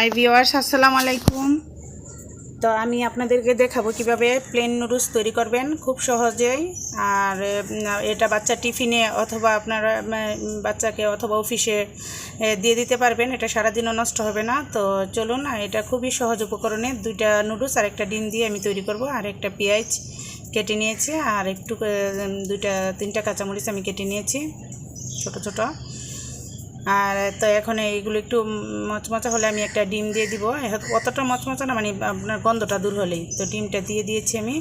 Hi viewers, আসসালামু আলাইকুম। তো আমি আপনাদেরকে দেখাবো কিভাবে প্লেন নুডলস তৈরি করবেন খুব সহজেই। আর এটা বাচ্চা টিফিনে অথবা আপনারা বাচ্চাকে অথবা অফিসে দিয়ে দিতে পারবেন। এটা সারাদিনও নষ্ট হবে না। তো চলুন, এটা খুবই সহজ উপকরণে দুইটা নুডলস আর একটা ডিম দিয়ে আমি তৈরি করব। আর একটা পেঁয়াজ কেটে নিয়েছি, আর একটু তিনটা কাঁচামরিচ আমি কেটে নিয়েছি ছোট ছোট। আর তো এখন এইগুলো একটু মচমচা হলে আমি একটা ডিম দিয়ে দিব। অতটা মচমচা না, মানে আপনার গন্ধটা দূর হলেই। তো ডিমটা দিয়ে দিয়েছি আমি।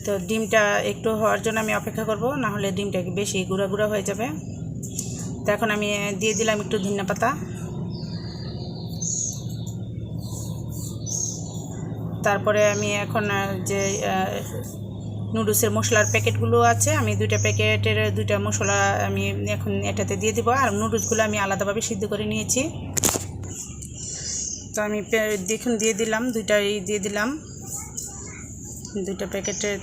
তো ডিমটা একটু হওয়ার জন্য আমি অপেক্ষা করব, না হলে ডিমটা বেশি গুঁড়া গুঁড়া হয়ে যাবে। তো এখন আমি দিয়ে দিলাম একটু ধনিয়া পাতা। তারপরে আমি এখন যে নুডলসের মশলার প্যাকেটগুলো আছে, আমি দুইটা প্যাকেটের দুইটা মশলা আমি এখন এটাতে দিয়ে দিব। আর নুডলসগুলো আমি আলাদাভাবে সিদ্ধ করে নিয়েছি। তো আমি দেখুন দিয়ে দিলাম, দুইটাই দিয়ে দিলাম। দুইটা প্যাকেটের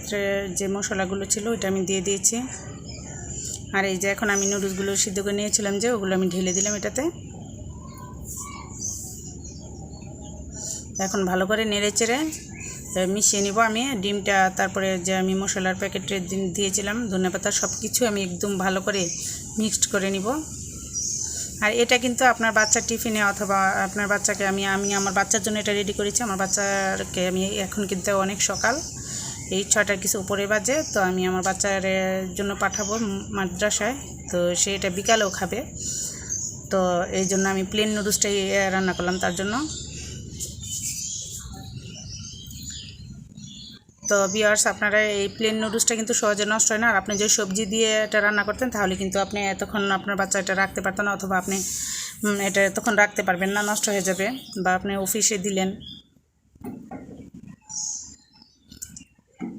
যে মশলাগুলো ছিল ওইটা আমি দিয়ে দিয়েছি। আর এই যে এখন আমি নুডলসগুলো সিদ্ধ করে নিয়েছিলাম যে, ওগুলো আমি ঢেলে দিলাম এটাতে। এখন ভালো করে নেড়ে চেড়ে মিশিয়ে নিব আমি ডিমটা। তারপরে যে আমি মশলার প্যাকেটে দিয়েছিলাম ধনেপাতা, সব কিছু আমি একদম ভালো করে মিক্সড করে নিব। আর এটা কিন্তু আপনার বাচ্চার টিফিনে অথবা আপনার বাচ্চাকে আমি আমার বাচ্চার জন্য এটা রেডি করেছি। আমার বাচ্চাকে আমি এখন কিন্তু অনেক সকাল, এই 6টার কিছু উপরে বাজে। তো আমি আমার বাচ্চার জন্য পাঠাবো মাদ্রাসায়। তো সে এটা বিকালেও খাবে। তো এই জন্য আমি প্লেন নুডলসটাই রান্না করলাম তার জন্য। তো ভিউয়ার্স, আপনারা এই প্লেন নুডলসটা কিন্তু সহজে নষ্ট হয় না। আর আপনি যদি সবজি দিয়ে এটা রান্না করতেন তাহলে কিন্তু আপনি তখন আপনার বাচ্চা এটা রাখতে পারতেন না, অথবা আপনি এটা তখন রাখতে পারবেন না, নষ্ট হয়ে যাবে, বা আপনি অফিসে দিলেন।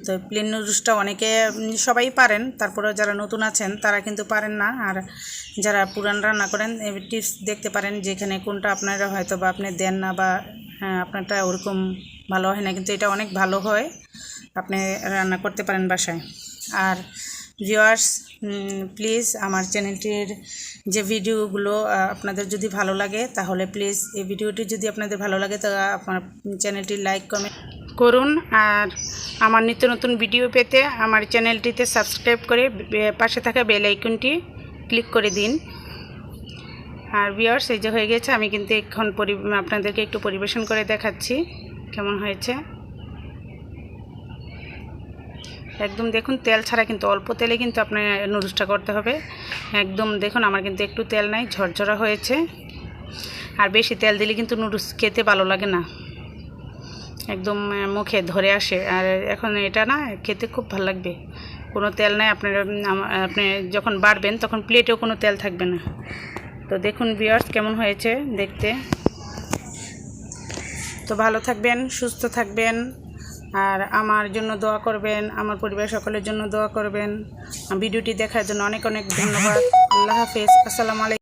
তো প্লেন নুডলসটা অনেকে সবাই পারেন, তারপরেও যারা নতুন আছেন তারা কিন্তু পারেন না। আর যারা পুরান রান্না করেন টিপস দেখতে পারেন, যেখানে কোনটা আপনারা হয়তো বা আপনি দেন না, বা আপনারটা ওরকম ভালো হয় না, কিন্তু এটা অনেক ভালো হয়, আপনি রান্না করতে পারেন বাসায়। আর ভিউয়ার্স, প্লিজ আমার চ্যানেলটির যে ভিডিওগুলো আপনাদের যদি ভালো লাগে, তাহলে প্লিজ এই ভিডিওটি যদি আপনাদের ভালো লাগে তো আপনার চ্যানেলটি লাইক কমেন্ট করুন। আর আমার নিত্য নতুন ভিডিও পেতে আমার চ্যানেলটিতে সাবস্ক্রাইব করে পাশে থাকা বেল আইকনটি ক্লিক করে দিন। আর ভিউয়ার্স, এই যে হয়ে গেছে, আমি কিন্তু এখন আপনাদেরকে একটু পরিবেশন করে দেখাচ্ছি কেমন হয়েছে। একদম দেখুন, তেল ছাড়া, কিন্তু অল্প তেলে কিন্তু আপনার নুডলসটা করতে হবে। একদম দেখুন, আমার কিন্তু একটু তেল নাই, ঝরঝরা হয়েছে। আর বেশি তেল দিলে কিন্তু নুডলস খেতে ভালো লাগে না, একদম মুখে ধরে আসে। আর এখন এটা না খেতে খুব ভালো লাগবে, কোনো তেল নাই। আপনি যখন বাড়বেন তখন প্লেটেও কোনো তেল থাকবে না। তো দেখুন ভিউয়ার্স কেমন হয়েছে দেখতে। তো ভালো থাকবেন, সুস্থ থাকবেন, আর আমার জন্য দোয়া করবেন, আমার পরিবার সকলের জন্য দোয়া করবেন। ভিডিওটি দেখার জন্য অনেক অনেক ধন্যবাদ। আল্লাহ হাফেজ, আসসালামু আলাইকুম।